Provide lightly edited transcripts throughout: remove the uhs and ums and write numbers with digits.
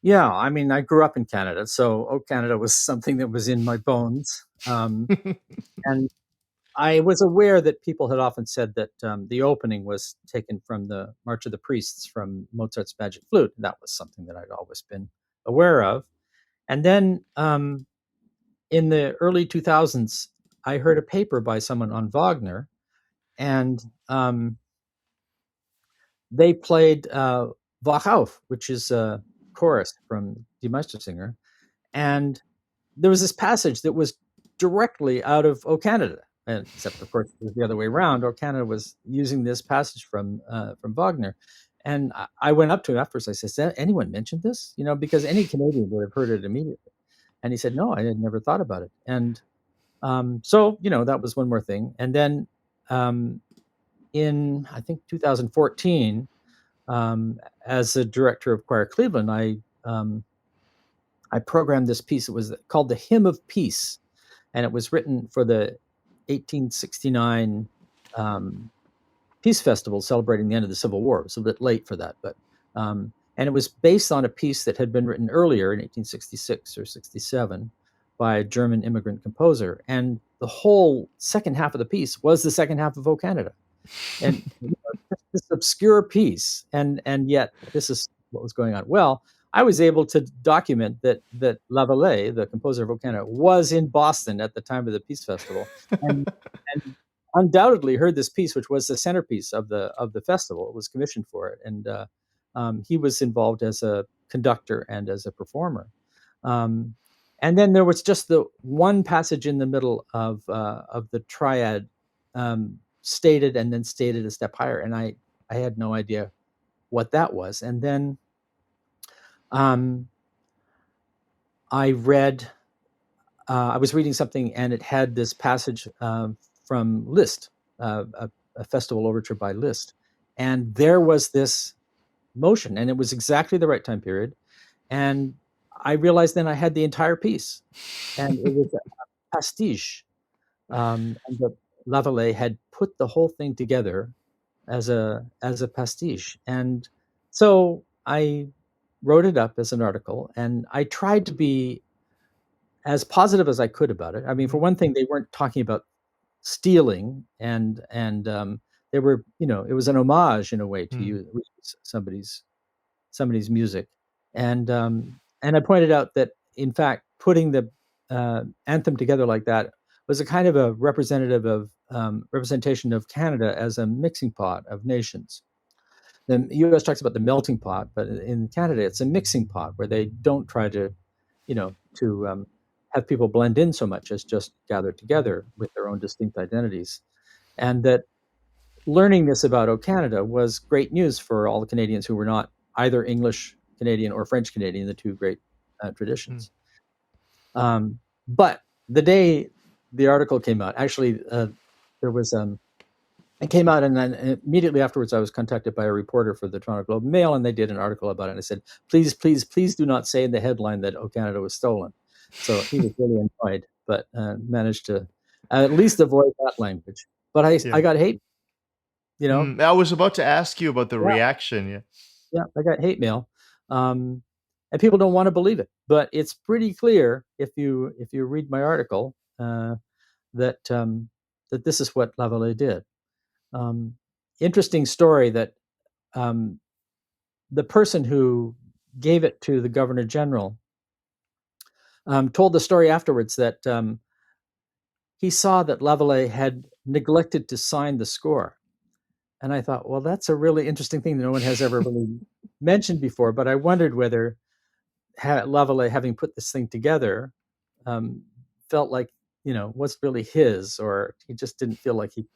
Yeah, I mean, I grew up in Canada, so "Oh Canada" was something that was in my bones. And I was aware that people had often said that the opening was taken from the March of the Priests from Mozart's Magic Flute. That was something that I'd always been aware of. And then in the early 2000s, I heard a paper by someone on Wagner, and they played Wach auf, which is a chorus from Die Meistersinger. And there was this passage that was directly out of O Canada, except of course it was the other way around. O Canada was using this passage from Wagner, and I went up to him afterwards. I said, "Has anyone mentioned this? You know, because any Canadian would have heard it immediately." And he said, "No, I had never thought about it." And so you know that was one more thing. And then in I think 2014, as the director of Choir Cleveland, I programmed this piece. It was called the Hymn of Peace, and it was written for the 1869 Peace Festival celebrating the end of the Civil War. It was a bit late for that, but and it was based on a piece that had been written earlier in 1866 or 67 by a German immigrant composer. And the whole second half of the piece was the second half of O Canada. And you know, this obscure piece, and yet this is what was going on. Well, I was able to document that Lavallee, the composer of O Canada, was in Boston at the time of the Peace Festival, and undoubtedly heard this piece, which was the centerpiece of the festival. It was commissioned for it, and he was involved as a conductor and as a performer. And then there was just the one passage in the middle of the triad, stated and then stated a step higher, and I had no idea what that was. And then I was reading something, and it had this passage from Liszt, a festival overture by Liszt, and there was this motion, and it was exactly the right time period. And I realized then I had the entire piece, and it was a pastiche. And the Lavallee had put the whole thing together as a pastiche, and so I wrote it up as an article, and I tried to be as positive as I could about it. I mean, for one thing, they weren't talking about stealing, and they were, you know, it was an homage in a way to use somebody's music, and I pointed out that in fact putting the anthem together like that was a kind of a representation of Canada as a mixing pot of nations. The U.S. talks about the melting pot, but in Canada it's a mixing pot where they don't try to, you know, to have people blend in so much as just gather together with their own distinct identities. And that learning this about O Canada was great news for all the Canadians who were not either English Canadian or French Canadian, the two great traditions. But the day the article came out, actually, there was it came out, and then immediately afterwards, I was contacted by a reporter for the Toronto Globe and Mail, and they did an article about it. And I said, "Please, please, please, do not say in the headline that O Canada was stolen." So he was really annoyed, but managed to at least avoid that language. But I got hate, you know. I was about to ask you about the Yeah, reaction. Yeah. yeah, I got hate mail, and people don't want to believe it. But it's pretty clear if you read my article that that this is what Lavallee did. Interesting story that the person who gave it to the Governor General told the story afterwards that he saw that Lavallee had neglected to sign the score. And I thought, well, that's a really interesting thing that no one has ever really mentioned before. But I wondered whether Lavallee, having put this thing together, felt like, you know, was really his, or he just didn't feel like he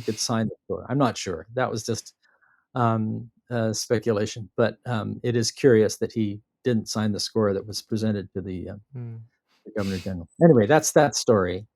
could sign the score. I'm not sure. That was just speculation, but it is curious that he didn't sign the score that was presented to the Governor General. Anyway, that's that story.